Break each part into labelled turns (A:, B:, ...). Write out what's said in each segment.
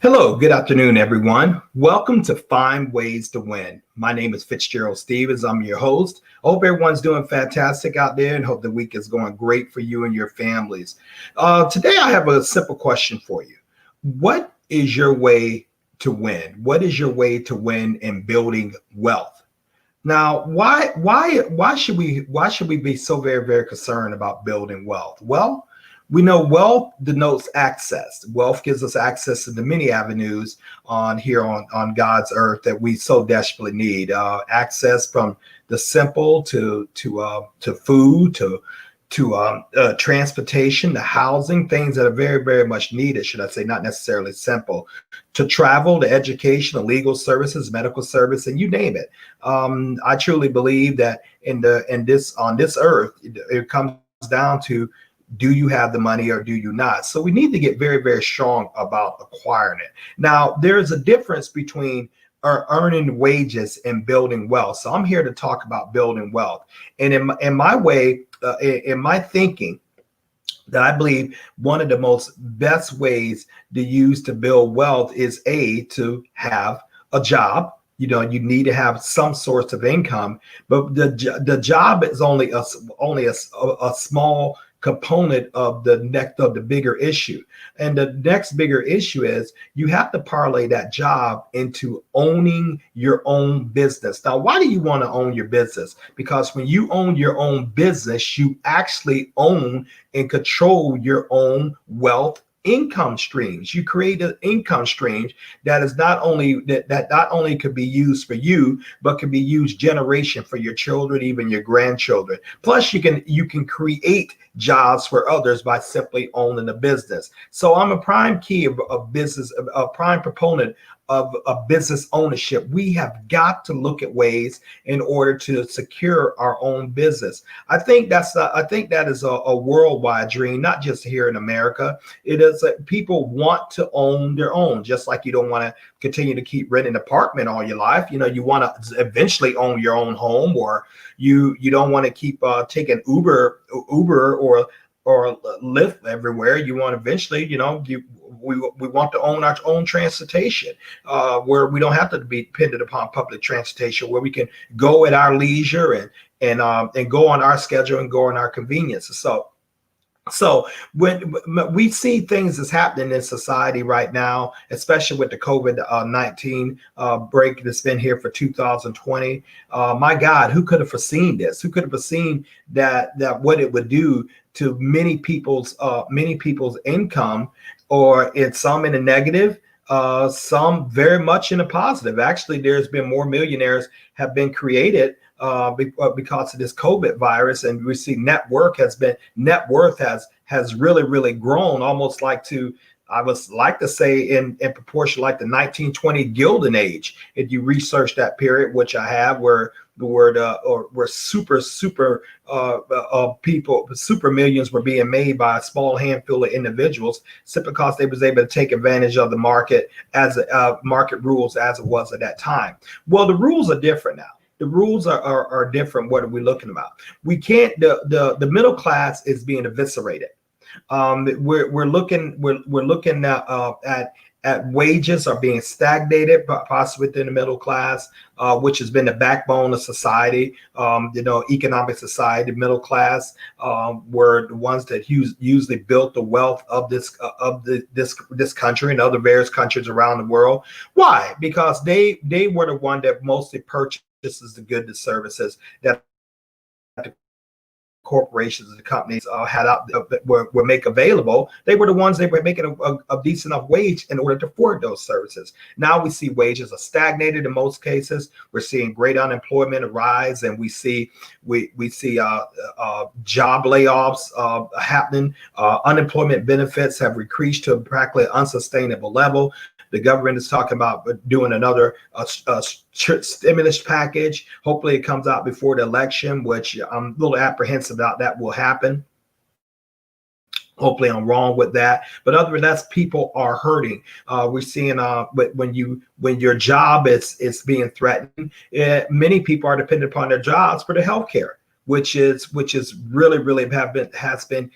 A: Hello, good afternoon, everyone. Welcome to Find Ways to Win. My name is Fitzgerald Stevens. I'm your host. I hope everyone's doing fantastic out there and hope the week is going great for you and your families. Today, I have a simple question for you. What is your way to win? What is your way to win in building wealth? Now, why should we be so very concerned about building wealth? Well, we know wealth denotes access. Wealth gives us access into many avenues on God's earth that we so desperately need. Access from the simple to food to transportation, to housing, things that are very much needed, should I say, not necessarily simple, to travel, to education, to legal services, medical service, and you name it. I truly believe that on this earth, it comes down to, do you have the money or do you not? So we need to get very strong about acquiring it. Now, there's a difference between earning wages and building wealth. So I'm here to talk about building wealth. And in my way, in my thinking, that I believe one of the most best ways to use to build wealth is to have a job. You know, you need to have some source of income, but the job is only a small component of the bigger issue. And the next bigger issue is you have to parlay that job into owning your own business. Now, why do you want to own your business? Because when you own your own business, you actually own and control your own wealth income streams. You create an income stream that is that not only could be used for you, but can be used generation for your children, even your grandchildren. Plus, you can create jobs for others by simply owning a business. So I'm a prime key of business, a prime proponent of business ownership. We have got to look at ways in order to secure our own business. I think that is a worldwide dream, not just here in America. It is that people want to own their own, just like you don't want to continue to keep renting an apartment all your life. You know, you want to eventually own your own home, or you don't want to keep taking Uber or Lyft everywhere. You want eventually, we want to own our own transportation, where we don't have to be dependent upon public transportation, where we can go at our leisure and go on our schedule and go on our convenience. So when we see things that's happening in society right now, especially with the COVID-19 break that's been here for 2020, my God, who could have foreseen this? Who could have foreseen that what it would do to many people's income, or it's some in a negative, some very much in a positive. Actually, there's been more millionaires have been created because of this COVID virus, and we see net worth has really grown, almost I would like to say in proportion like the 1920 Gilded Age. If you research that period, which I have, where the word where super millions were being made by a small handful of individuals, simply because they was able to take advantage of the market as market rules as it was at that time. Well, the rules are different now. The rules are different. What are we looking about? We can't. The middle class is being eviscerated. We're looking at wages are being stagnated, possibly within the middle class, which has been the backbone of society. Economic society, middle class were the ones that usually built the wealth of this country and other various countries around the world. Why? Because they were the one that mostly purchased the goods and services that the corporations and the companies had out were make available. They were the ones they were making a decent enough wage in order to afford those services. Now we see wages are stagnated in most cases. We're seeing great unemployment rise, and we see job layoffs happening. Unemployment benefits have decreased to practically unsustainable level. The government is talking about doing another stimulus package. Hopefully it comes out before the election, which I'm a little apprehensive about that will happen. Hopefully I'm wrong with that, but other than that, people are hurting. We're seeing when your job is being threatened, many people are dependent upon their jobs for the health care, which is really has been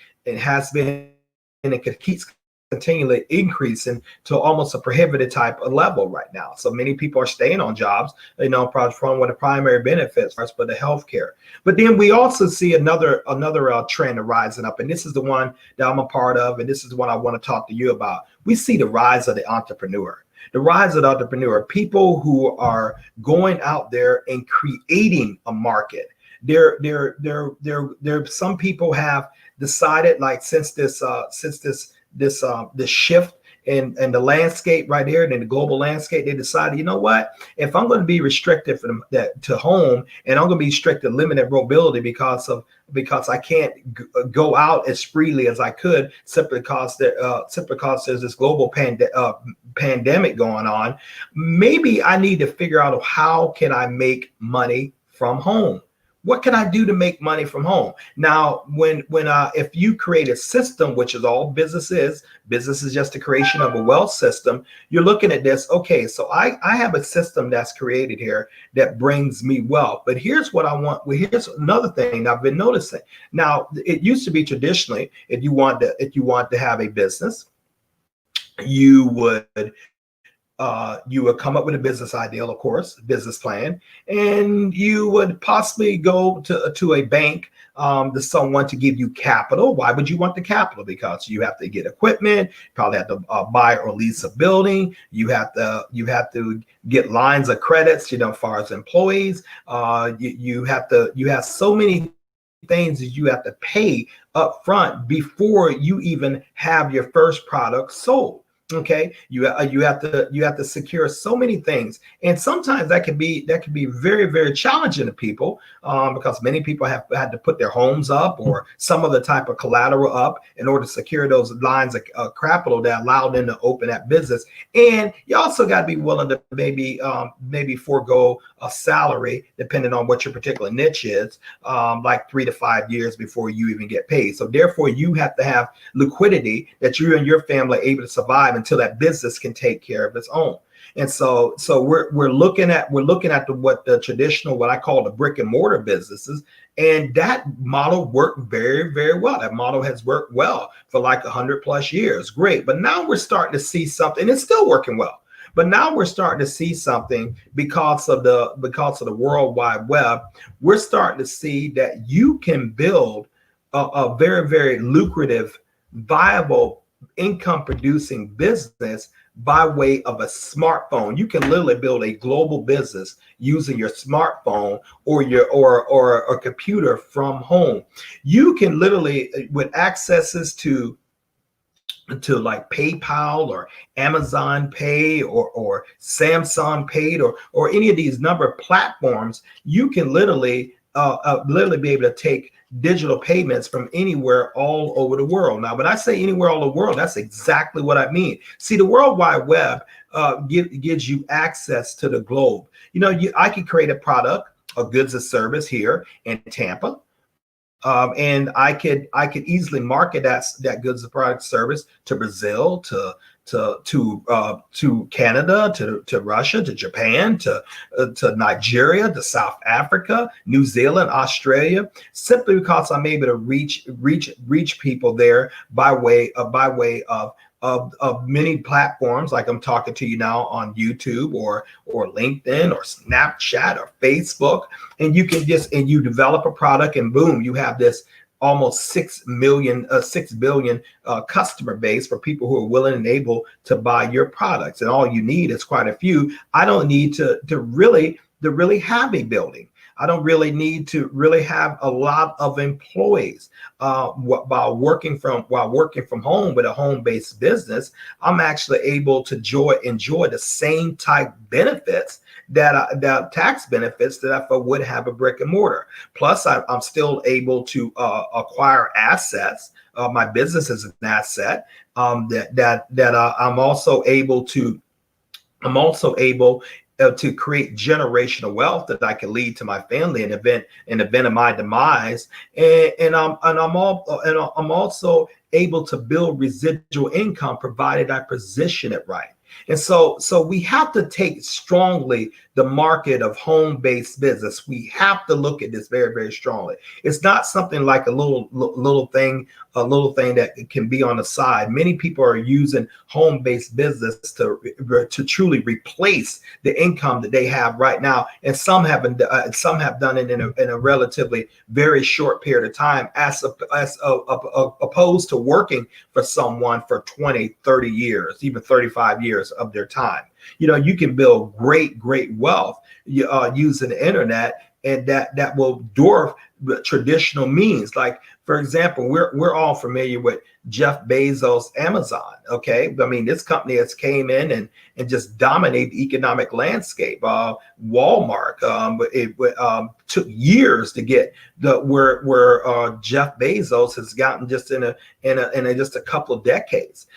A: and it keeps continually increasing to almost a prohibited type of level right now. So many people are staying on jobs, probably from one of the primary benefits for the healthcare. But then we also see another trend rising up, and this is the one that I'm a part of, and this is the one I want to talk to you about. We see the rise of the entrepreneur. The rise of the entrepreneur, people who are going out there and creating a market. Some people have decided, like, since this shift in the landscape right here, in the global landscape, they decided, you know what, if I'm going to be restricted from that to home, and I'm going to be restricted, limited mobility because I can't go out as freely as I could simply because there's this global pandemic going on. Maybe I need to figure out how can I make money from home. What can I do to make money from home? Now, if you create a system, which is all business is just the creation of a wealth system. You're looking at this. Okay, so I have a system that's created here that brings me wealth. But here's what I want. Well, here's another thing I've been noticing. Now, it used to be traditionally, if you want to have a business, you would come up with a business ideal, of course, business plan, and you would possibly go to a bank, to someone to give you capital. Why would you want the capital? Because you have to get equipment, probably have to buy or lease a building. You have to get lines of credits, as far as employees. You have so many things that you have to pay up front before you even have your first product sold. Okay, you have to secure so many things, and sometimes that can be very, very challenging to people, because many people have had to put their homes up or some other type of collateral up in order to secure those lines of capital that allow them to open that business. And you also got to be willing to maybe forego a salary, depending on what your particular niche is, like 3 to 5 years before you even get paid. So therefore, you have to have liquidity that you and your family are able to survive until that business can take care of its own. And so we're looking at what the traditional, what I call the brick and mortar businesses, and that model worked very, very well. That model has worked well for like 100+ years. Great. But now we're starting to see something. It's still working well. But now we're starting to see something because of the World Wide Web. We're starting to see that you can build a very, very lucrative, viable income producing business by way of a smartphone. You can literally build a global business using your smartphone or a computer from home. You can literally, with accesses to like PayPal or Amazon Pay or Samsung Pay or any of these number of platforms, you can literally be able to take digital payments from anywhere all over the world. Now, when I say anywhere all over the world, that's exactly what I mean. See, the World Wide Web gives you access to the globe. I could create a product, a goods or service here in Tampa. And I could easily market that goods or product service to Brazil, to Canada, to Russia, to Japan, to Nigeria, to South Africa, New Zealand, Australia, simply because I'm able to reach people there by way of many platforms, like I'm talking to you now on YouTube or LinkedIn or Snapchat or Facebook, and you develop a product, and boom, you have this almost 6 billion customer base for people who are willing and able to buy your products. And all you need is quite a few. I don't need to really have a building. I don't really need to really have a lot of employees. While working from home with a home-based business, I'm actually able to enjoy the same type benefits that tax benefits that I would have a brick and mortar. Plus, I'm still able to acquire assets. My business is an asset that I'm also able to create generational wealth that I can lead to my family in event of my demise, and I'm also able to build residual income provided I position it right. And so we have to take strongly the market of home-based business. We have to look at this very, very strongly. It's not something like a little thing that can be on the side. Many people are using home-based business to truly replace the income that they have right now, and some have done it in a relatively very short period of time, as opposed to working for someone for 20, 30 years, even 35 years of their time. You can build great wealth using the internet, and that will dwarf traditional means. Like, for example, we're all familiar with Jeff Bezos' Amazon. Okay, I mean, this company has came in and just dominated the economic landscape. Walmart, it took years to get where Jeff Bezos has gotten just in just a couple of decades.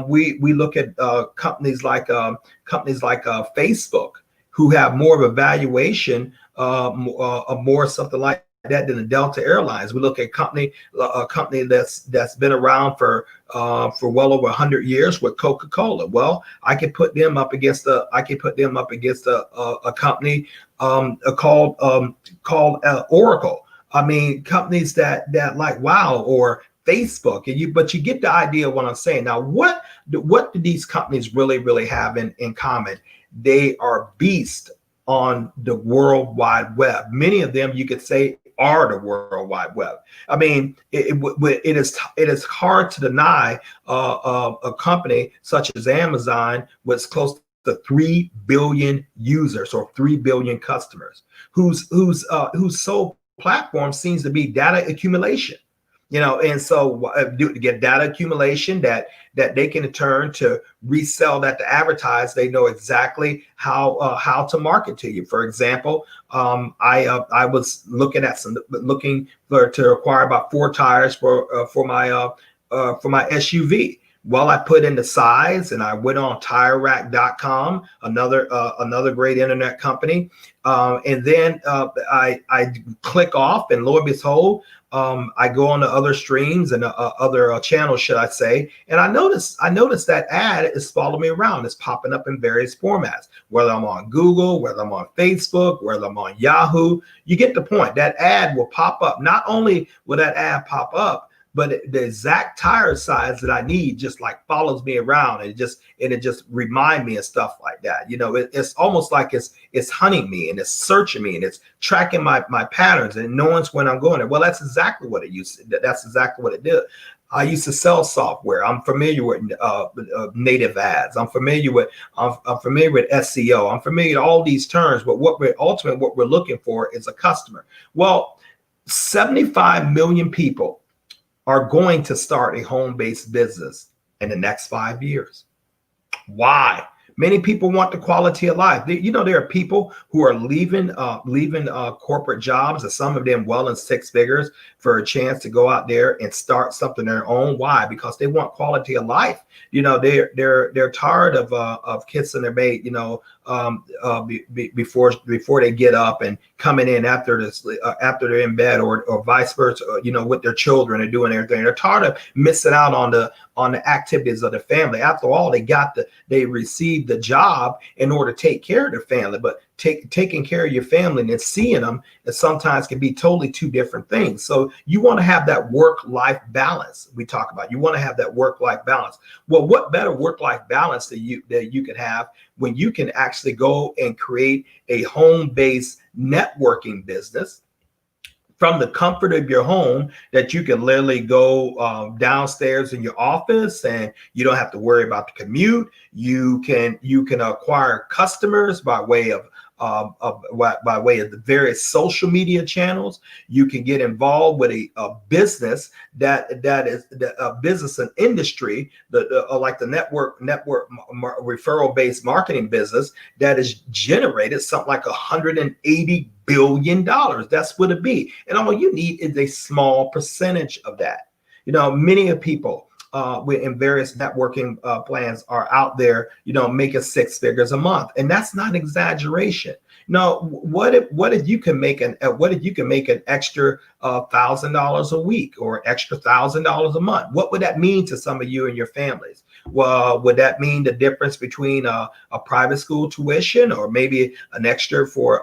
A: We look at companies like Facebook, who have more of a valuation, more something like that than the Delta Airlines. We look at a company that's been around for well over 100 years with Coca-Cola. Well, I could put them up against a company called Oracle. I mean, companies that like Wow or Facebook, but you get the idea of what I'm saying. Now, what do these companies really have in common? They are beasts on the World Wide Web. Many of them, you could say, are the World Wide Web. I mean, it is hard to deny a company such as Amazon with close to 3 billion users or 3 billion customers, whose sole platform seems to be data accumulation. And so to get data accumulation that they can turn to resell that to advertise. They know exactly how to market to you. For example, I was looking to acquire about 4 tires for my SUV. Well, I put in the size, and I went on TireRack.com, another great internet company, and then I click off, and lo and behold, I go on to other streams and other channels, should I say, and I notice that ad is following me around. It's popping up in various formats, whether I'm on Google, whether I'm on Facebook, whether I'm on Yahoo. You get the point. That ad will pop up. Not only will that ad pop up, but the exact tire size that I need just like follows me around, and it just remind me of stuff like that. It's almost like it's hunting me, and it's searching me, and it's tracking my patterns, and knowing when I'm going there. Well, that's exactly what it did. I used to sell software. I'm familiar with native ads. I'm familiar with SEO. I'm familiar with all these terms. But what we're looking for is a customer. Well, 75 million people are going to start a home-based business in the next 5 years. Why? Many people want the quality of life. There are people who are leaving corporate jobs, and some of them well in 6 figures, for a chance to go out there and start something their own. Why? Because they want quality of life. They're tired of kissing their mate, before they get up and coming in after they're in bed, or vice versa, with their children and doing everything. They're tired of missing out on the activities of the family. After all, they received the job in order to take care of their family, but taking care of your family and then seeing them, it sometimes can be totally 2 different things. So you want to have that work-life balance we talk about. You want to have that work-life balance. Well, what better work-life balance that you can have when you can actually go and create a home-based networking business from the comfort of your home, that you can literally go downstairs in your office, and you don't have to worry about the commute. You can acquire customers by way of the various social media channels. You can get involved with a business that is a business and industry, like the network referral based marketing business that is generated something like $180 billion. That's what it be, and all you need is a small percentage of that. Many of people in various networking plans are out there, making 6 figures a month, and that's not an exaggeration. No, what if you can make an extra $1,000 a week, or extra $1,000 a month? What would that mean to some of you and your families? Well, would that mean the difference between a private school tuition or maybe an extra for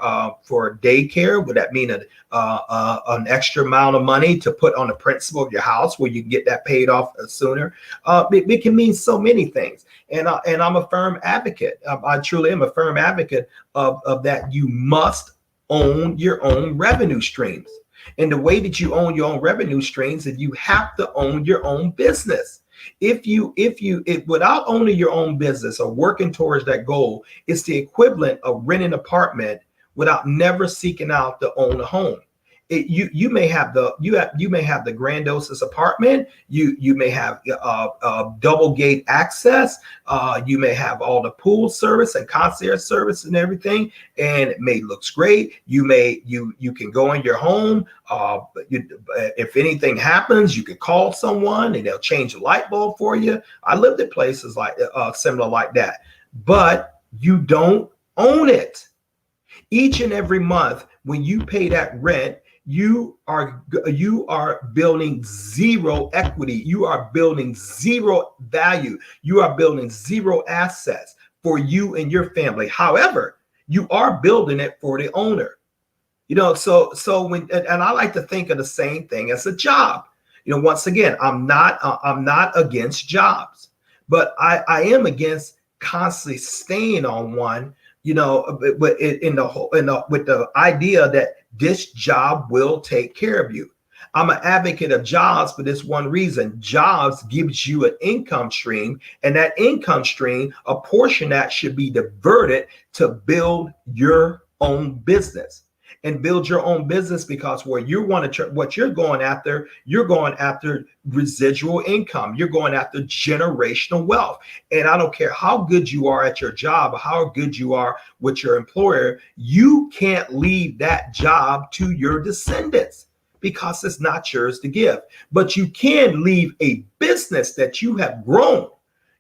A: daycare? Would that mean an extra amount of money to put on the principal of your house where you can get that paid off sooner? It can mean so many things. And I'm a firm advocate. I truly am a firm advocate of that. You must own your own revenue streams. And the way that you own your own revenue streams is you have to own your own business. If without owning your own business or working towards that goal, it's the equivalent of renting an apartment without never seeking out to own a home. You may have the grandiose apartment. You may have double gate access. You may have all the pool service and concierge service and everything, and it may looks great. You can go in your home. If anything happens, you can call someone and they'll change the light bulb for you. I lived at places like similar like that, but you don't own it. Each and every month when you pay that rent, you are building zero equity. You are building zero value. You are building zero assets for you and your family. However, you are building it for the owner. So when, and I like to think of the same thing as a job. Once again, I'm not against jobs, but I am against constantly staying on one. But with the idea that this job will take care of you. I'm an advocate of jobs for this one reason. Jobs gives you an income stream, and that income stream, a portion that should be diverted to build your own business. And build your own business, because where you want to, what you're going after residual income. You're going after generational wealth. And I don't care how good you are at your job, or how good you are with your employer, you can't leave that job to your descendants because it's not yours to give. But you can leave a business that you have grown.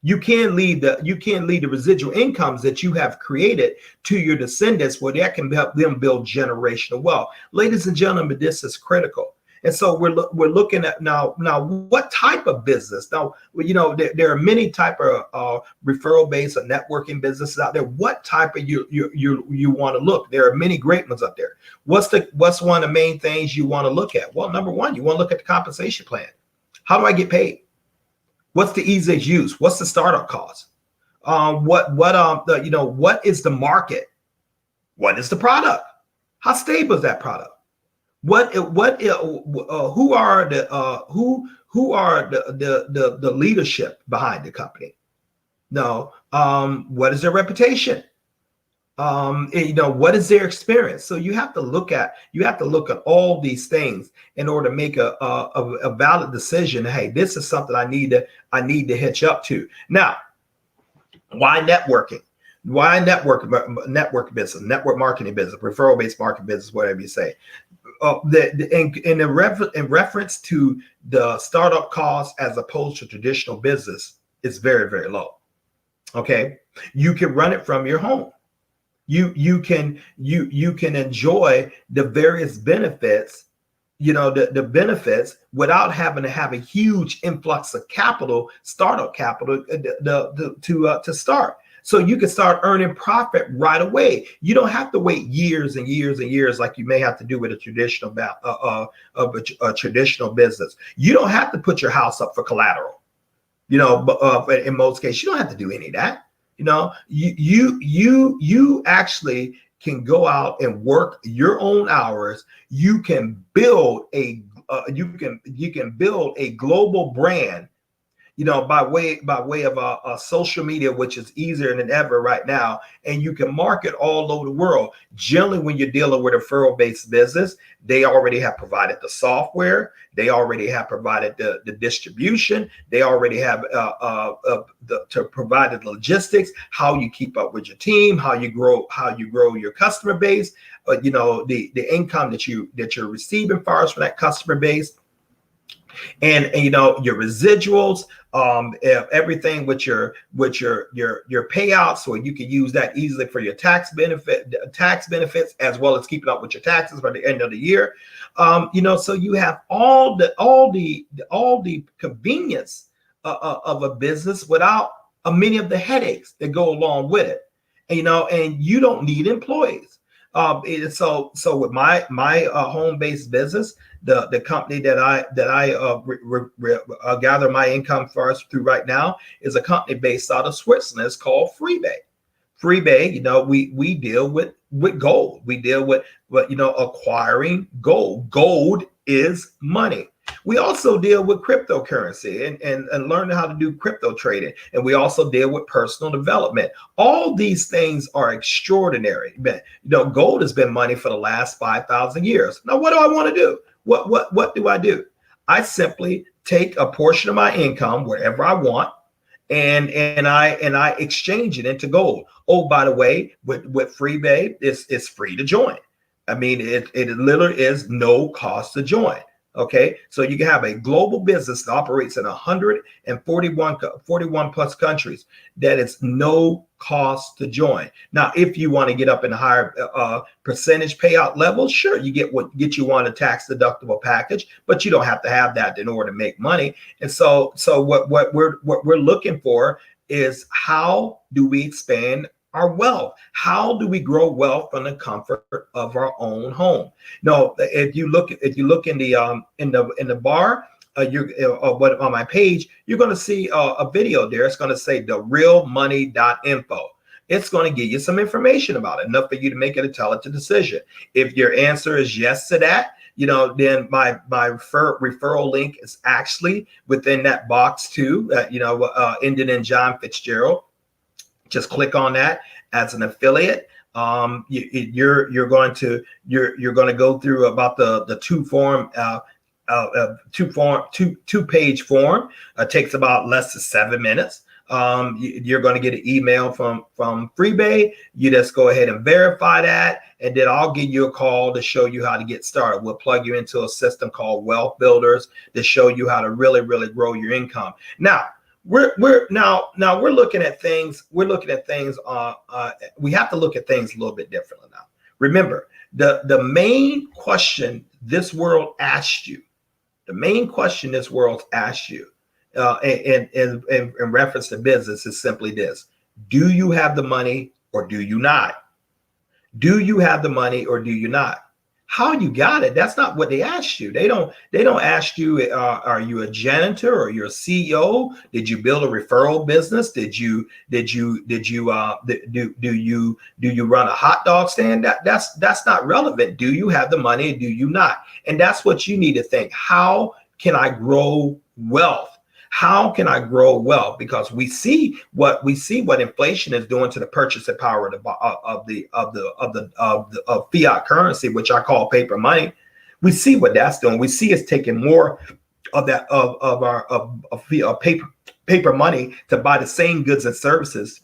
A: You can leave the residual incomes that you have created to your descendants, where that can help them build generational wealth. Ladies and gentlemen, this is critical. And so we're looking at now what type of business. Now, there are many type of referral based or networking businesses out there. What type of you want to look? There are many great ones out there. What's one of the main things you want to look at? Well, number one, you want to look at the compensation plan. How do I get paid? What's the easiest use? What's the startup cost? What is the market? What is the product? How stable is that product? Who are the leadership behind the company? No. What is their reputation? What is their experience? So you have to look at all these things in order to make a valid decision. Hey, this is something I need to hitch up to. Now, why networking? Why network business, network marketing business, referral based marketing business, whatever you say. In reference to the startup cost as opposed to traditional business, is very, very low. Okay, you can run it from your home. You can enjoy the various benefits, the benefits, without having to have a huge influx of capital, startup capital, to start. So you can start earning profit right away. You don't have to wait years and years and years like you may have to do with a traditional traditional business. You don't have to put your house up for collateral. But in most cases, you don't have to do any of that. You actually can go out and work your own hours. You can build a global brand, by way of social media, which is easier than ever right now. And you can market all over the world. Generally, when you're dealing with a referral-based business, they already have provided the software. They already have provided the distribution. They already have to provide the logistics, how you keep up with your team, how you grow your customer base, the income that you're receiving far as from that customer base. And your residuals, everything with your payouts, so you can use that easily for your tax benefits, as well as keeping up with your taxes by the end of the year. So you have all the convenience of a business without many of the headaches that go along with it. And, and you don't need employees. So with my home-based business, the company that I gather my income first through right now is a company based out of Switzerland. It's called Freebay. Freebay, we deal with gold. We deal with acquiring gold. Gold is money. We also deal with cryptocurrency and learning how to do crypto trading. And we also deal with personal development. All these things are extraordinary. Gold has been money for the last 5,000 years. Now, what do I want to do? What do I do? I simply take a portion of my income wherever I want, and I exchange it into gold. Oh, by the way, with Freebay, it's free to join. I mean, it literally is no cost to join. Okay, so you can have a global business that operates in 41 plus countries that is no cost to join. Now, if you want to get up in a higher percentage payout level, sure, you get you want a tax deductible package, but you don't have to have that in order to make money. And so what we're looking for is, how do we expand our wealth? How do we grow wealth from the comfort of our own home? No, if you look in the bar, on my page, you're going to see a video there. It's going to say therealmoney.info. It's going to give you some information about it, enough for you to make an intelligent decision. If your answer is yes to that, then my referral link is actually within that box too. Ended in John Fitzgerald. Just click on that as an affiliate. You're going to go through about the two-page form. It takes about less than 7 minutes. You're going to get an email from Freebay. You just go ahead and verify that, and then I'll give you a call to show you how to get started. We'll plug you into a system called Wealth Builders to show you how to really grow your income. Now, we're looking at things. We have to look at things a little bit differently now. Remember, the main question this world asked you, in reference to business, is simply this: do you have the money or do you not? Do you have the money or do you not? How you got it, that's not what they asked you. They don't ask you, are you a janitor or you're a CEO? Did you build a referral business? Do you run a hot dog stand? That's not relevant. Do you have the money or do you not? And that's what you need to think. How can I grow wealth? How can I grow wealth? Because we see what inflation is doing to the purchasing power of fiat currency, which I call paper money. We see what that's doing. We see it's taking more of that of our paper money to buy the same goods and services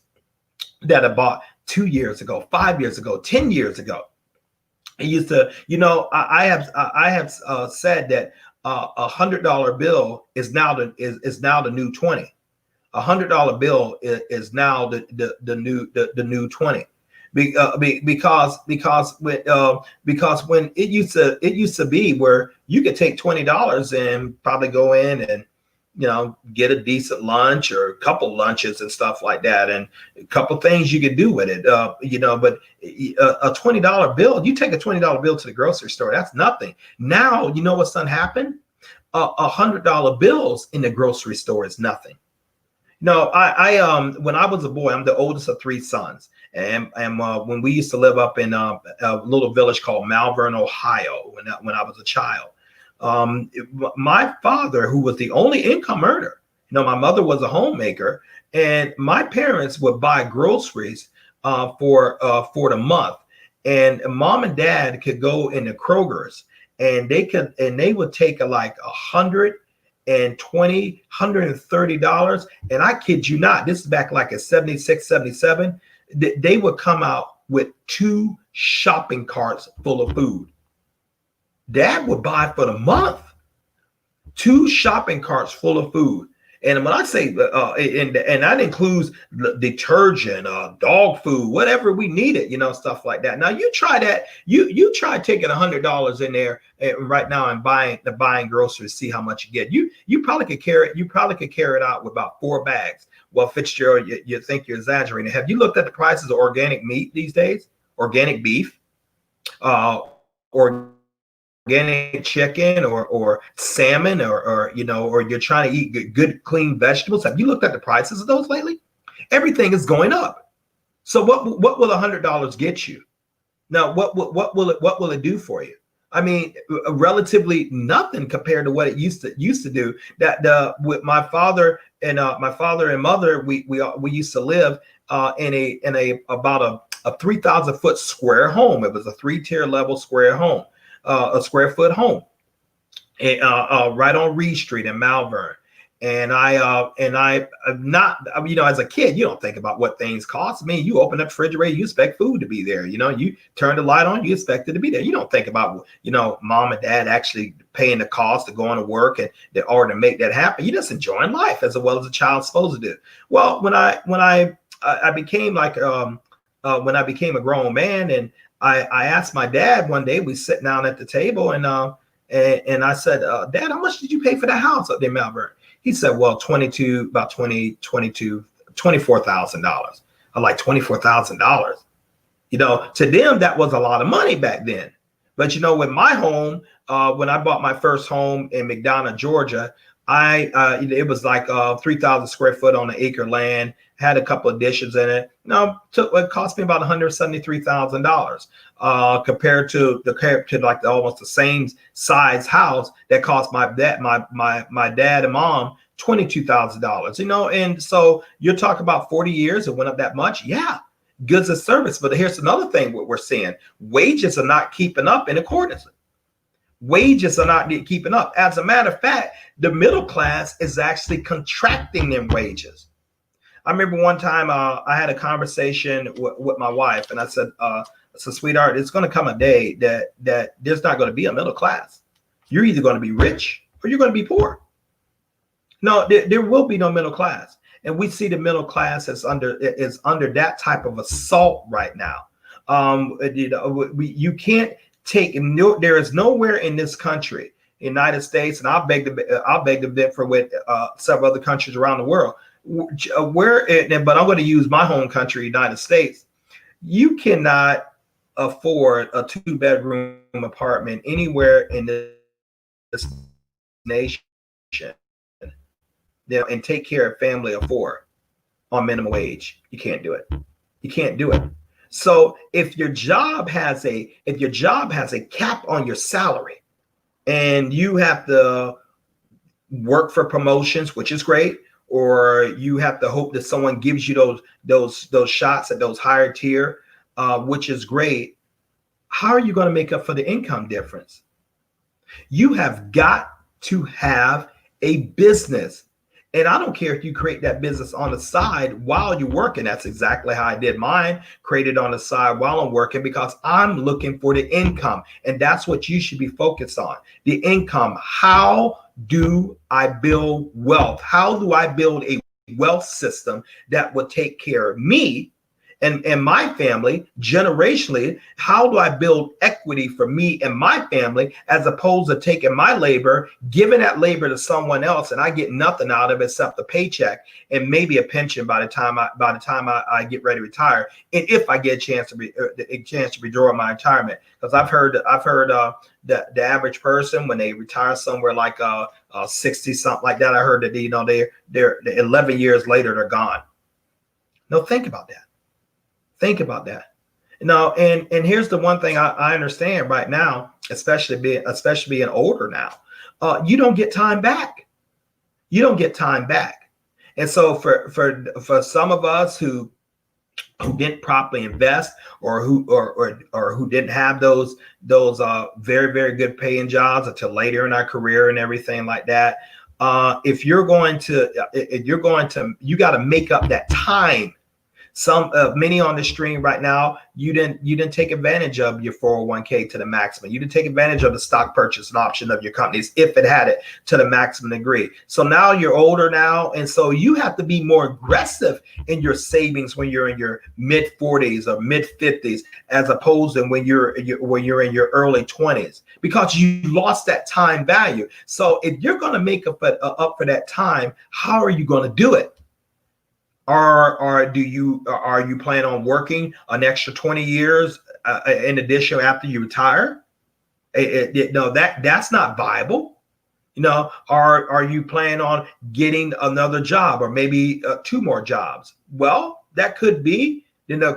A: that I bought 2 years ago, 5 years ago, 10 years ago. It used to, I have said that $100 bill is now the new 20. $100 bill is now the new 20. Because when it used to be where you could take $20 and probably go in and get a decent lunch or a couple lunches and stuff like that, and a couple things you could do with it. But a $20 bill, you take a $20 bill to the grocery store, that's nothing. Now, you know what's done happen? $100 bills in the grocery store is nothing. I when I was a boy, I'm the oldest of 3 sons, and when we used to live up in a little village called Malvern, Ohio, when I was a child. My father, who was the only income earner, my mother was a homemaker, and my parents would buy groceries for the month, and mom and dad could go into Kroger's, and they would take like $120, $130, and I kid you not, this is back like in 76, 77. They would come out with 2 shopping carts full of food. Dad would buy for the month 2 shopping carts full of food. And when I say, and that includes detergent, dog food, whatever we needed, stuff like that. Now you try that. You try taking $100 in there right now and buying groceries, see how much you get. You probably could carry it. You probably could carry it out with about 4 bags. Well, Fitzgerald, you think you're exaggerating. Have you looked at the prices of organic meat these days? Organic beef, organic chicken, or salmon, or you're trying to eat good, clean vegetables. Have you looked at the prices of those lately? Everything is going up. So what will $100 get you? Now, what will it do for you? I mean, relatively nothing compared to what it used to do. That with my father and mother, we used to live in a about a 3,000-foot square home. It was a 3-tier level square home, a square foot home, right on Reed Street in Malvern. And I'm not, as a kid, you don't think about what things cost. I mean, you open up the refrigerator, you expect food to be there. You turn the light on, you expect it to be there. You don't think about, mom and dad actually paying the cost of going to work and in order to make that happen. You're just enjoying life as well as a child's supposed to do. Well, when I became when I became a grown man, and I asked my dad one day, we sat down at the table, and I said, Dad, how much did you pay for that house up there in Malvern? He said, well, $24,000. I'm like, $24,000. To them, that was a lot of money back then. But, with my home, when I bought my first home in McDonough, Georgia, it was like 3,000 square foot on an acre land, had a couple additions in it. It cost me about $173,000 compared to like almost the same size house that cost my dad and mom $22,000. And so you're talking about 40 years, it went up that much. Yeah, goods and service. But here's another thing: what we're seeing, wages are not keeping up in accordance. Wages are not keeping up. As a matter of fact, the middle class is actually contracting in wages. I remember one time I had a conversation with my wife, and I said, sweetheart, it's going to come a day that there's not going to be a middle class. You're either going to be rich or you're going to be poor. No, there will be no middle class. And we see the middle class is under that type of assault right now. You can't there is nowhere in this country, United States, and I'll beg to differ with several other countries around the world, but I'm going to use my home country, United States. You cannot afford a 2-bedroom apartment anywhere in this nation, and take care of family of 4 on minimum wage. You can't do it. You can't do it. So if your job has a cap on your salary, and you have to work for promotions, which is great, or you have to hope that someone gives you those shots at those higher tier, which is great. How are you going to make up for the income difference? You have got to have a business. And I don't care if you create that business on the side while you're working. That's exactly how I did mine. Created on the side while I'm working, because I'm looking for the income. And that's what you should be focused on. The income. How do I build wealth? How do I build a wealth system that will take care of me and my family generationally? How do I build equity for me and my family, as opposed to taking my labor, giving that labor to someone else, and I get nothing out of it except a paycheck and maybe a pension by the time I get ready to retire, and if I get a chance to withdraw my retirement. Because I've heard the average person, when they retire somewhere like 60 something like that, I heard that they're 11 years later they're gone. No, think about that. Think about that. Now, and here's the one thing I understand right now, especially being older now, you don't get time back. You don't get time back. And so for some of us who didn't properly invest, or who didn't have those very, very good paying jobs until later in our career and everything like that, you got to make up that time. Many on the stream right now, you didn't take advantage of your 401k to the maximum. You didn't take advantage of the stock purchase and option of your companies if it had it to the maximum degree. So now you're older now, and so you have to be more aggressive in your savings when you're in your mid 40s or mid 50s, as opposed to when you're in your early 20s, because you lost that time value. So if you're going to make up for that time, how are you going to do it? Are you planning on working an extra 20 years in addition after you retire? No, that's not viable. Are you planning on getting another job or maybe two more jobs? Well, that could be,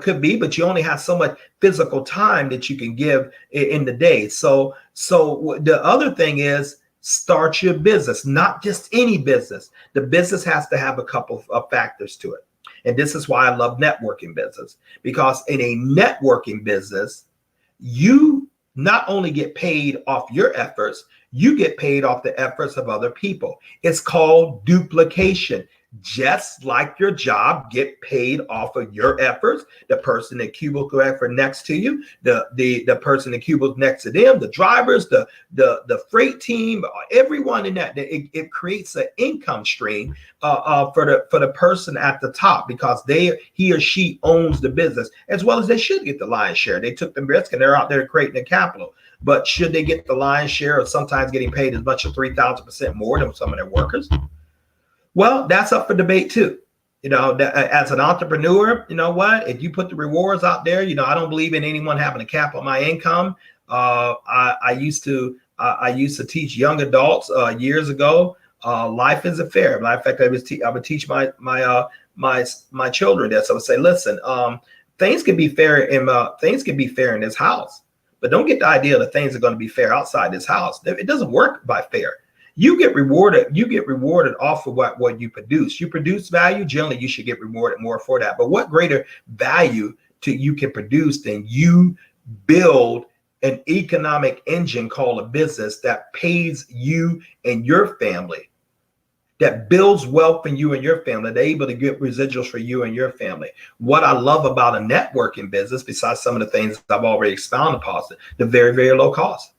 A: could be, but you only have so much physical time that you can give in the day. So the other thing is start your business, not just any business. The business has to have a couple of factors to it. And this is why I love networking business, because in a networking business, you not only get paid off your efforts, you get paid off the efforts of other people. It's called duplication. Just like your job, get paid off of your efforts. The person in cubicle effort next to you, the person in cubicle next to them, the drivers, the freight team, everyone in that. It creates an income stream for the person at the top, because he or she owns the business, as well as they should get the lion's share. They took the risk and they're out there creating the capital. But should they get the lion's share of sometimes getting paid as much as 3,000% more than some of their workers? Well, that's up for debate too. As an entrepreneur, you know what? If you put the rewards out there, I don't believe in anyone having a cap on my income. I used to teach young adults years ago. Life isn't fair. Matter of fact, I would teach my children this. I would say, listen, things can be fair in this house, but don't get the idea that things are going to be fair outside this house. It doesn't work by fair. You get rewarded off of what you produce. You produce value, generally you should get rewarded more for that. But what greater value you can produce than you build an economic engine called a business that pays you and your family, that builds wealth in you and your family, they're able to get residuals for you and your family. What I love about a networking business, besides some of the things I've already expounded upon, the very, very low cost.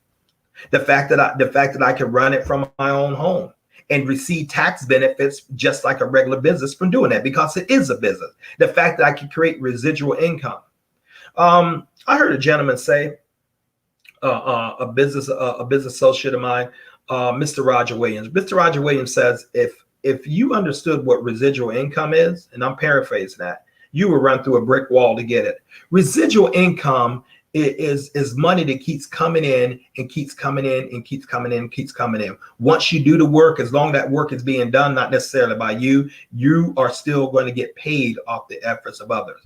A: The fact that I can run it from my own home and receive tax benefits just like a regular business from doing that, because it is a business. The fact that I can create residual income. I heard a gentleman say, a business associate of mine, Mr. Roger Williams. Mr. Roger Williams says, if you understood what residual income is, and I'm paraphrasing that, you will run through a brick wall to get it. Residual income is money that keeps coming in and keeps coming in and keeps coming in and keeps coming in. Once you do the work, as long as that work is being done, not necessarily by you, you are still going to get paid off the efforts of others.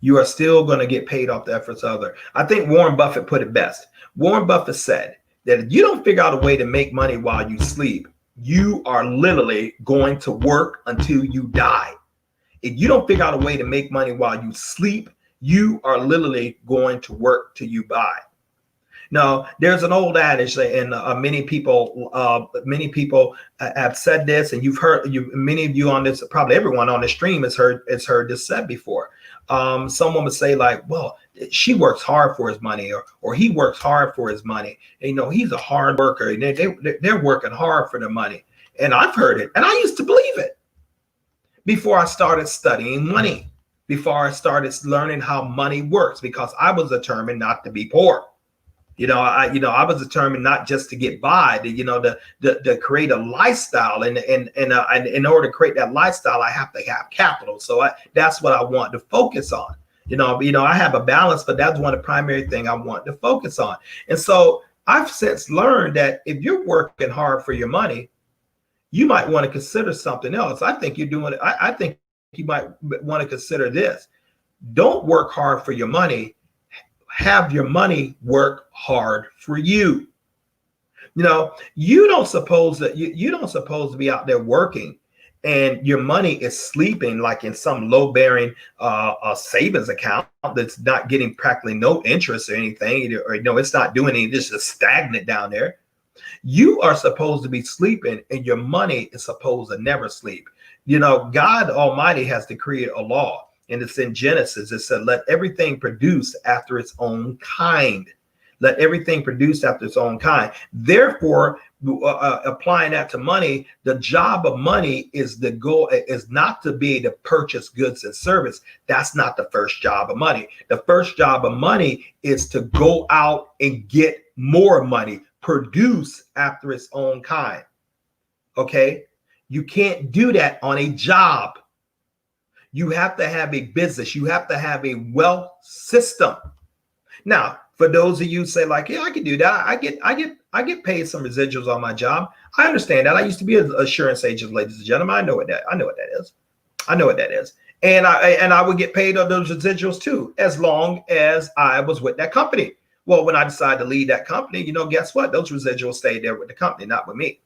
A: You are still going to get paid off the efforts of others. I think Warren Buffett put it best. Warren Buffett said that if you don't figure out a way to make money while you sleep, you are literally going to work until you die. If you don't figure out a way to make money while you sleep, you are literally going to work till you die. Now, there's an old adage, and many people have said this, and many of you on this, probably everyone on the stream has heard this said before. Someone would say like, well, she works hard for his money, or he works hard for his money. And, he's a hard worker, and they're working hard for the money. And I've heard it, and I used to believe it before I started studying money. Before I started learning how money works, because I was determined not to be poor. I was determined not just to get by, to create a lifestyle, and in order to create that lifestyle, I have to have capital. So that's what I want to focus on. I have a balance, but that's one of the primary things I want to focus on. And so I've since learned that if you're working hard for your money, you might want to consider something else. I think you're doing it. I think you might want to consider this. Don't work hard for your money. Have your money work hard for you. You don't suppose to be out there working and your money is sleeping like in some low-bearing savings account that's not getting practically no interest or anything, or it's not doing anything, it's just stagnant down there. You are supposed to be sleeping, and your money is supposed to never sleep. God Almighty has decreed a law, and it's in Genesis. It said, let everything produce after its own kind. Let everything produce after its own kind. Therefore, applying that to money, the job of money is the goal, is not to be to purchase goods and service. That's not the first job of money. The first job of money is to go out and get more money, produce after its own kind. Okay. You can't do that on a job. You have to have a business. You have to have a wealth system. Now, for those of you who say like, yeah, I can do that. I get paid some residuals on my job. I understand that. I used to be an assurance agent, ladies and gentlemen. I know what that is. I know what that is. And I would get paid on those residuals too, as long as I was with that company. Well, when I decided to leave that company, guess what? Those residuals stayed there with the company, not with me.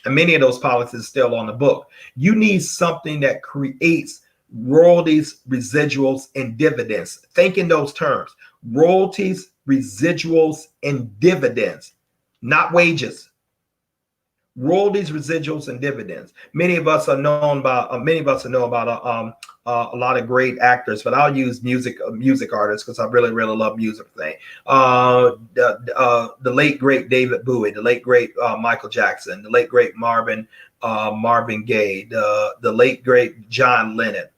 A: And many of those policies are still on the book. You need something that creates royalties, residuals, and dividends. Think in those terms. Royalties, residuals, and dividends, not wages. Royalties, residuals, and dividends. Many of us know about a lot of great actors, but I'll use music artists because I really love music thing. The late great David Bowie, the late great Michael Jackson, the late great Marvin Gaye, the late great John Lennon,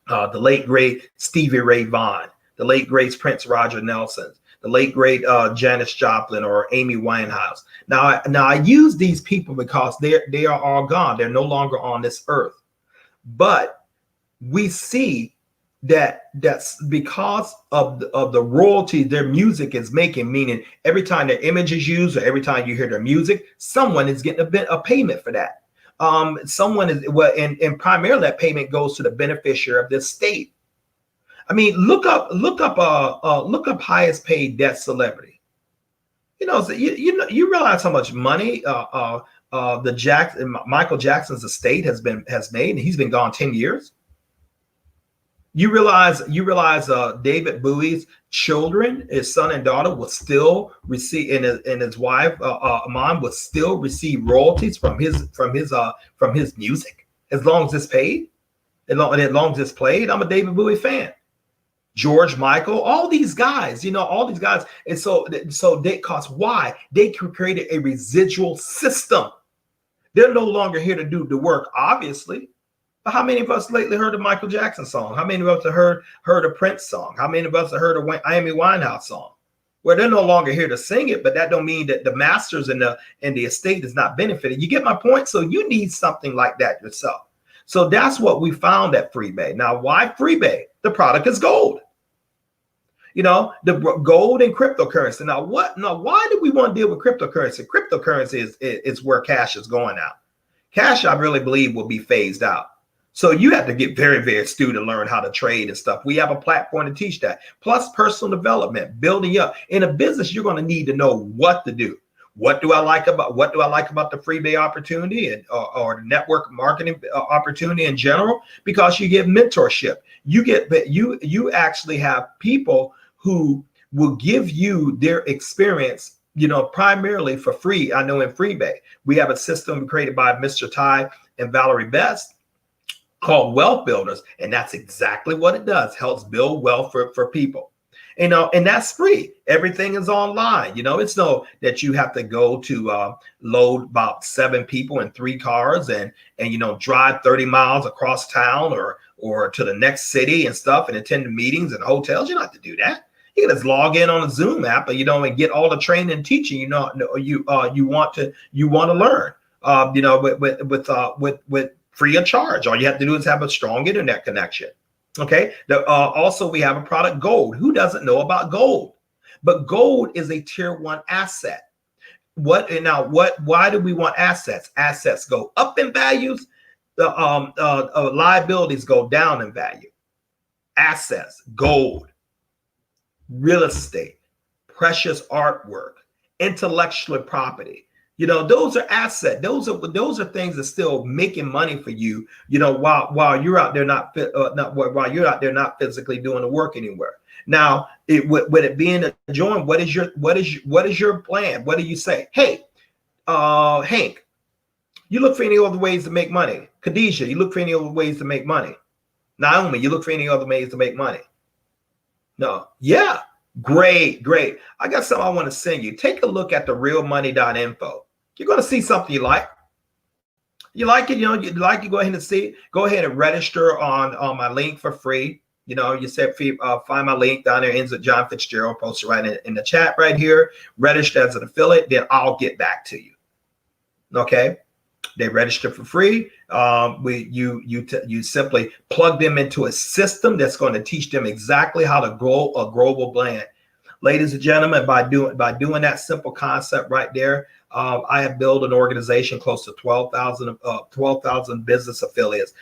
A: the late great Stevie Ray Vaughan, the late great Prince Roger Nelson, the late great Janis Joplin or Amy Winehouse. Now I use these people because they are all gone. They're no longer on this earth. But we see that's because of the royalty their music is making, meaning every time their image is used or every time you hear their music, someone is getting a payment for that. Someone is and primarily that payment goes to the beneficiary of this state. I mean, look up highest paid death celebrity. So you realize how much money Michael Jackson's estate has made, and he's been gone 10 years. You realize David Bowie's children, his son and daughter, will still receive, and his wife mom will still receive royalties from his music as long as it's paid, as long as it's played. I'm a David Bowie fan. George Michael, all these guys, and so because why? They created a residual system. They're no longer here to do the work, obviously. But how many of us lately heard a Michael Jackson song? How many of us have heard a Prince song? How many of us have heard a Amy Winehouse song? Well, they're no longer here to sing it, but that don't mean that the masters and the estate is not benefiting. You get my point? So you need something like that yourself. So that's what we found at FreeBay. Now, why FreeBay? The product is gold. The gold and cryptocurrency. Now, why do we want to deal with cryptocurrency? Cryptocurrency is where cash is going now. Cash, I really believe, will be phased out. So you have to get very, very astute and learn how to trade and stuff. We have a platform to teach that. Plus personal development, building up. In a business, you're going to need to know what to do. What do I like about the FreeBay opportunity or the network marketing opportunity in general? Because you get mentorship. You actually have people who will give you their experience, primarily for free. I know in FreeBay, we have a system created by Mr. Ty and Valerie Best called Wealth Builders. And that's exactly what it does. Helps build wealth for people. And that's free. Everything is online. It's no that you have to go to load about 7 people in 3 cars and drive 30 miles across town or to the next city and stuff and attend the meetings and hotels. You don't have to do that. You can just log in on a Zoom app, and get all the training and teaching you want to learn. With free of charge. All you have to do is have a strong internet connection. Okay. Also, we have a product, gold. Who doesn't know about gold? But gold is a tier 1 asset. Why do we want assets? Assets go up in values. The liabilities go down in value. Assets, gold, real estate, precious artwork, intellectual property. Those are assets. Those are things that still making money for you. While you're out there not physically doing the work anywhere. Now, with it being a joint, what is your plan? What do you say? Hey, Hank, you look for any other ways to make money. Khadijah, you look for any other ways to make money. Naomi, you look for any other ways to make money. No, yeah, great. I got something I want to send you. Take a look at the realmoney.info. You're going to see something you like. You like it, you go ahead and see it. Go ahead and register on my link for free. You said find my link down there, ends with John Fitzgerald, posted right in the chat right here. Register as an affiliate, then I'll get back to you. Okay. They register for free. You simply plug them into a system that's going to teach them exactly how to grow a global brand. Ladies and gentlemen, by doing that simple concept right there, I have built an organization close to 12,000 business affiliates,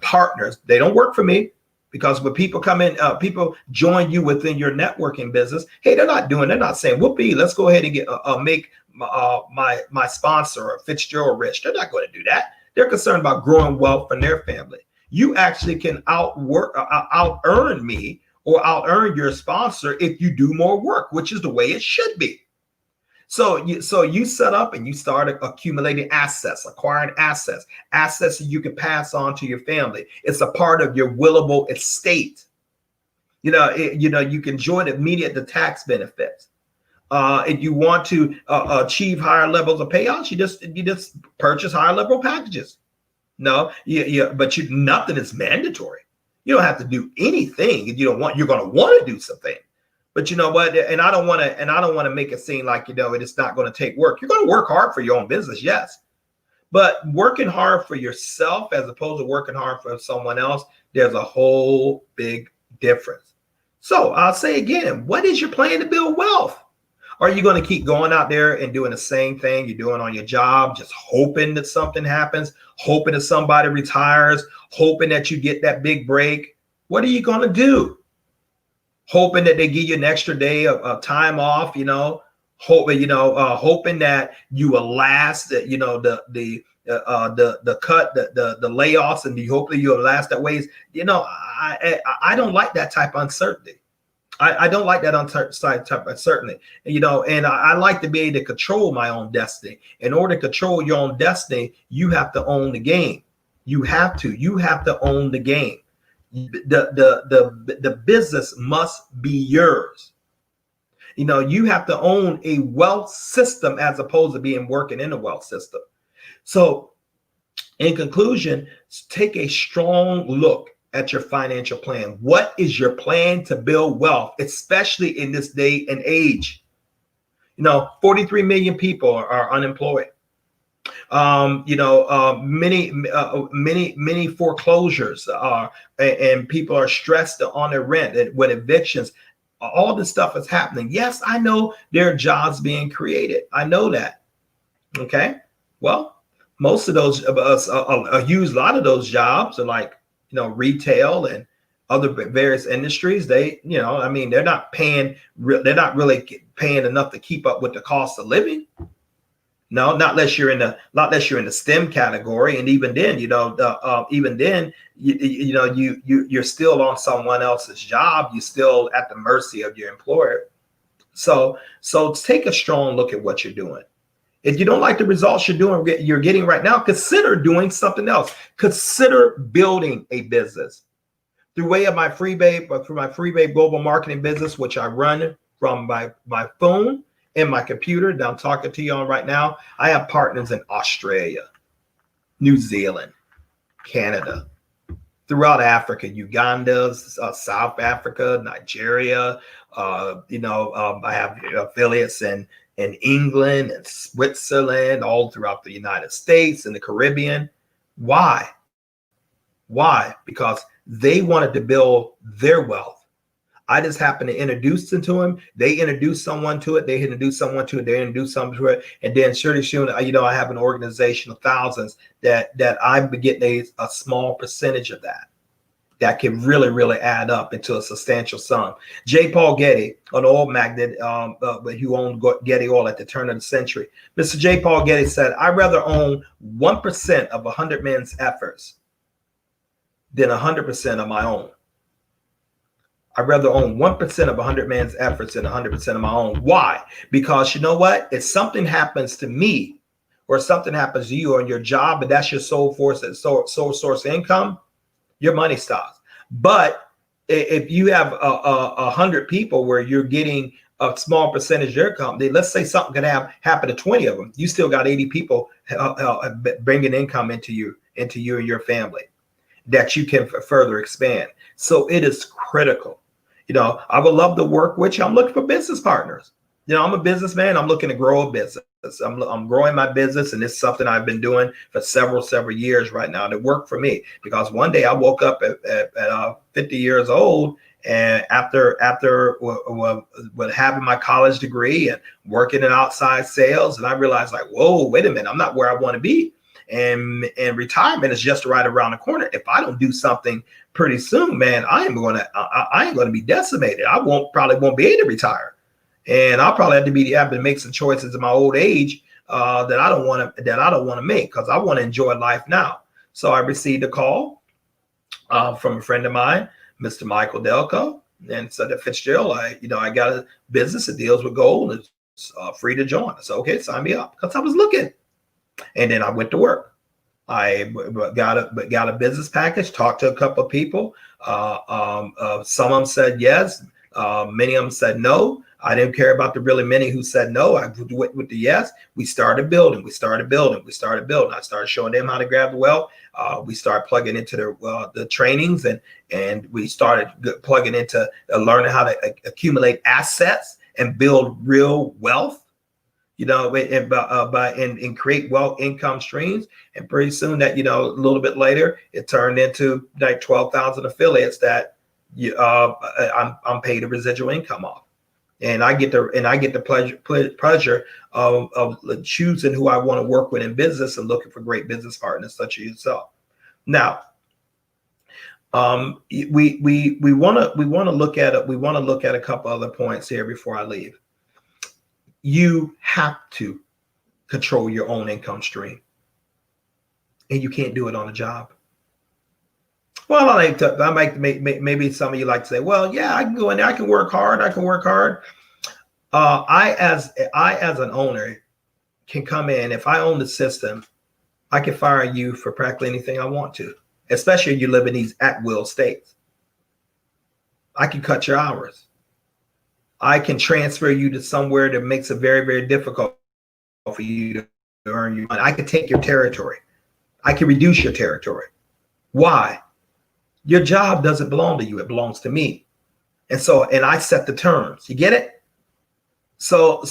A: partners. They don't work for me, because when people come in, people join you within your networking business. Hey, they're not saying, whoopee, let's go ahead and get make my sponsor Fitzgerald rich. They're not going to do that. They're concerned about growing wealth for their family. You actually can out earn me or out earn your sponsor if you do more work, which is the way it should be. So you set up and you start accumulating assets, acquiring assets that you can pass on to your family. It's a part of your willable estate. You can enjoy the immediate tax benefits. If you want to achieve higher levels of payouts, you just purchase higher level packages. But nothing is mandatory. You don't have to do anything if you don't want. You're going to want to do something. But you know what? And I don't want to make it seem like, it's not going to take work. You're going to work hard for your own business, yes. But working hard for yourself as opposed to working hard for someone else, there's a whole big difference. So I'll say again, what is your plan to build wealth? Are you going to keep going out there and doing the same thing you're doing on your job, just hoping that something happens, hoping that somebody retires, hoping that you get that big break? What are you going to do? Hoping that they give you an extra day of time off, hoping that you will last, the cut, the layoffs, and hopefully you'll last that ways. I don't like that type of uncertainty. I don't like that type of uncertainty, and I like to be able to control my own destiny. In order to control your own destiny, you have to own the game. You have to own the game. The business must be yours. You have to own a wealth system as opposed to being working in a wealth system. So in conclusion, take a strong look at your financial plan. What is your plan to build wealth, especially in this day and age? 43 million people are unemployed. Many foreclosures and people are stressed on their rent and with evictions. All this stuff is happening. Yes, I know there are jobs being created. I know that. Okay. Well, most of those of us, a huge lot of those jobs are like, retail and other various industries. They're not paying. They're not really paying enough to keep up with the cost of living. No, not unless you're in the STEM category, and even then, you're still on someone else's job. You're still at the mercy of your employer. So take a strong look at what you're doing. If you don't like the results you're getting right now, consider doing something else. Consider building a business through my FreeBabe global marketing business, which I run from my phone and my computer that I'm talking to you on right now. I have partners in Australia, New Zealand, Canada, throughout Africa, Uganda, South Africa, Nigeria. I have affiliates in England and Switzerland, all throughout the United States and the Caribbean. Why? Because they wanted to build their wealth. I just happened to introduce them to him. They introduced someone to it. They introduced someone to it. They introduced someone to it. And then surely soon, I have an organization of thousands that I'm getting a small percentage of that can really, really add up into a substantial sum. J. Paul Getty, an oil magnate who owned Getty Oil at the turn of the century. Mr. J. Paul Getty said, I'd rather own 1% of 100 men's efforts than 100% of my own. I'd rather own 1% of 100 man's efforts than 100% of my own. Why? Because you know what? If something happens to me or something happens to you on your job, and that's your sole source of income, your money stops. But if you have 100 people where you're getting a small percentage of your company, let's say something could happen to 20 of them, you still got 80 people bringing income into you and your family that you can further expand. So it is critical. I would love to work with you. I'm looking for business partners. I'm a businessman. I'm looking to grow a business. I'm growing my business, and it's something I've been doing for several years right now that worked for me. Because one day I woke up at 50 years old, and after having my college degree and working in outside sales, and I realized, like, whoa, wait a minute, I'm not where I want to be, and retirement is just right around the corner. If I don't do something pretty soon, man, I ain't going to be decimated. I probably won't be able to retire. And I'll probably have to make some choices in my old age that I don't want to make, because I want to enjoy life now. So I received a call from a friend of mine, Mr. Michael Delco, and said that Fitzgerald, I got a business that deals with gold and it's free to join. I said, okay, sign me up, because I was looking. And then I went to work. I got a business package, talked to a couple of people. Some of them said yes. Many of them said no. I didn't care about the really many who said no. I went with the yes. We started building. I started showing them how to grab the wealth. We started plugging into the trainings, and we started plugging into learning how to accumulate assets and build real wealth, and create wealth income streams. And pretty soon that, a little bit later, it turned into like 12,000 affiliates that I'm paid a residual income off. And I get the pleasure of choosing who I want to work with in business and looking for great business partners such as yourself. Now, we want to look at a couple other points here before I leave. You have to control your own income stream, and you can't do it on a job. Well, maybe some of you like to say, well, yeah, I can go in there, I can work hard. I as an owner can come in. If I own the system, I can fire you for practically anything I want to, especially if you live in these at-will states. I can cut your hours. I can transfer you to somewhere that makes it very, very difficult for you to earn your money. I can take your territory. I can reduce your territory. Why? Your job doesn't belong to you. It belongs to me. And I set the terms. You get it? So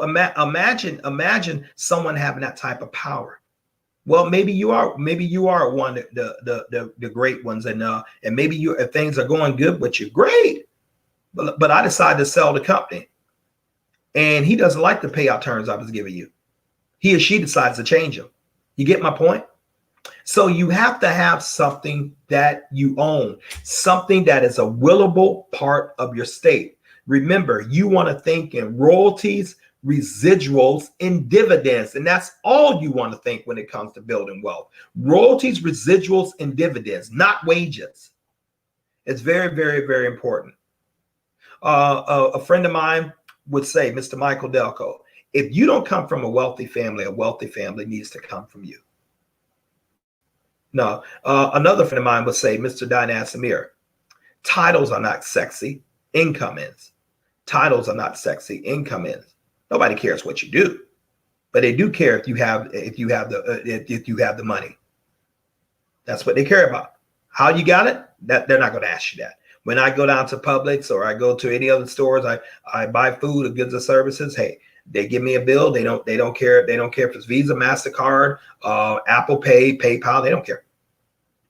A: imagine someone having that type of power. Well, maybe you are one of the great ones, and maybe if things are going good with you, great. But I decided to sell the company, and he doesn't like the payout terms I was giving you. He or she decides to change them. You get my point? So you have to have something that you own, something that is a willable part of your state. Remember, you want to think in royalties, residuals, and dividends. And that's all you want to think when it comes to building wealth. Royalties, residuals, and dividends, not wages. It's very, very, very important. A friend of mine would say, Mr. Michael Delco, if you don't come from a wealthy family needs to come from you. No, another friend of mine would say, Mr. Dinan Samir, titles are not sexy, income is. Titles are not sexy, income is. Nobody cares what you do, but they do care if you have the money. That's what they care about. How you got it? That they're not going to ask you that. When I go down to Publix or I go to any other stores, I buy food or goods or services. Hey, they give me a bill. They don't care. They don't care if it's Visa, MasterCard, Apple Pay, PayPal. They don't care.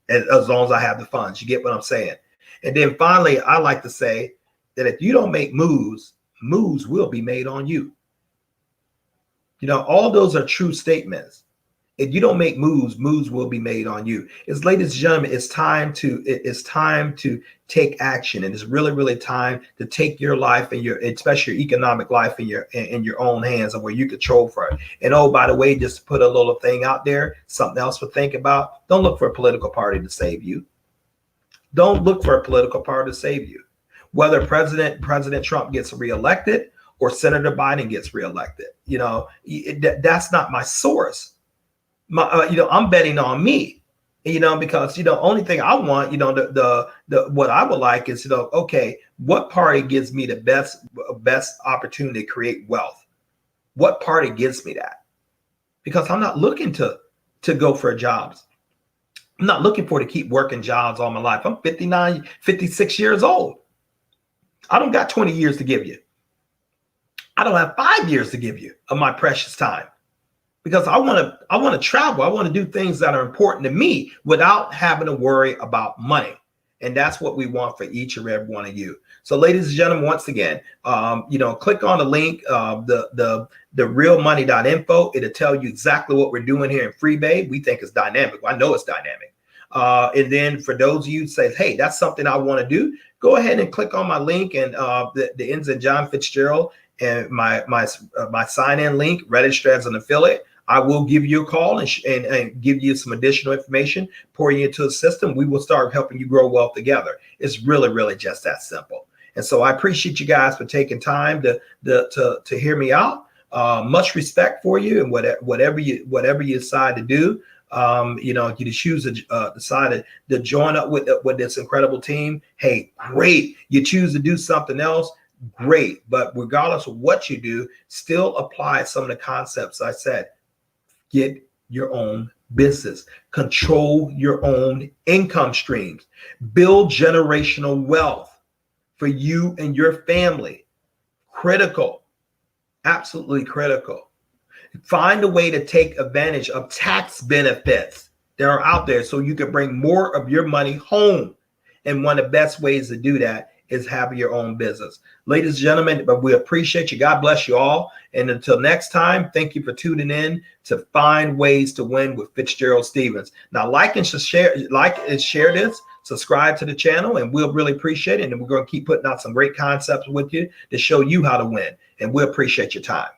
A: As long as I have the funds. You get what I'm saying? And then finally, I like to say that if you don't make moves will be made on you. All those are true statements. If you don't make moves will be made on you. Ladies and gentlemen, it's time to take action, and it's really, really time to take your life and especially your economic life in your own hands, and where you control for it. And oh, by the way, just to put a little thing out there, something else to think about. Don't look for a political party to save you. Don't look for a political party to save you. Whether President Trump gets reelected or Senator Biden gets reelected, that's not my source. I'm betting on me, because only thing I want, what I would like is, okay, what party gives me the best opportunity to create wealth? What party gives me that? Because I'm not looking to go for jobs. I'm not looking to keep working jobs all my life. I'm 59, 56 years old. I don't got 20 years to give you. I don't have 5 years to give you of my precious time, because I want to travel. I want to do things that are important to me without having to worry about money. And that's what we want for each and every one of you. So, ladies and gentlemen, once again, click on the link, the realmoney.info. It'll tell you exactly what we're doing here in Free Bay. We think it's dynamic. I know it's dynamic. And then for those of you who say, hey, that's something I want to do, go ahead and click on my link, and the ends in John Fitzgerald, and my sign-in link, register as an affiliate. I will give you a call and give you some additional information, pour you into the system. We will start helping you grow wealth together. It's really, really just that simple. And so I appreciate you guys for taking time to hear me out. Much respect for you, and whatever you decide to do. You decided to join up with this incredible team. Hey, great. You choose to do something else, great. But regardless of what you do, still apply some of the concepts I said. Get your own business, control your own income streams, build generational wealth for you and your family. Critical, absolutely critical. Find a way to take advantage of tax benefits that are out there so you can bring more of your money home. And one of the best ways to do that is having your own business. Ladies and gentlemen, but we appreciate you. God bless you all. And until next time, thank you for tuning in to Find Ways to Win with Fitzgerald Stevens. Now, like and share this, subscribe to the channel, and we'll really appreciate it. And we're going to keep putting out some great concepts with you to show you how to win. And we appreciate your time.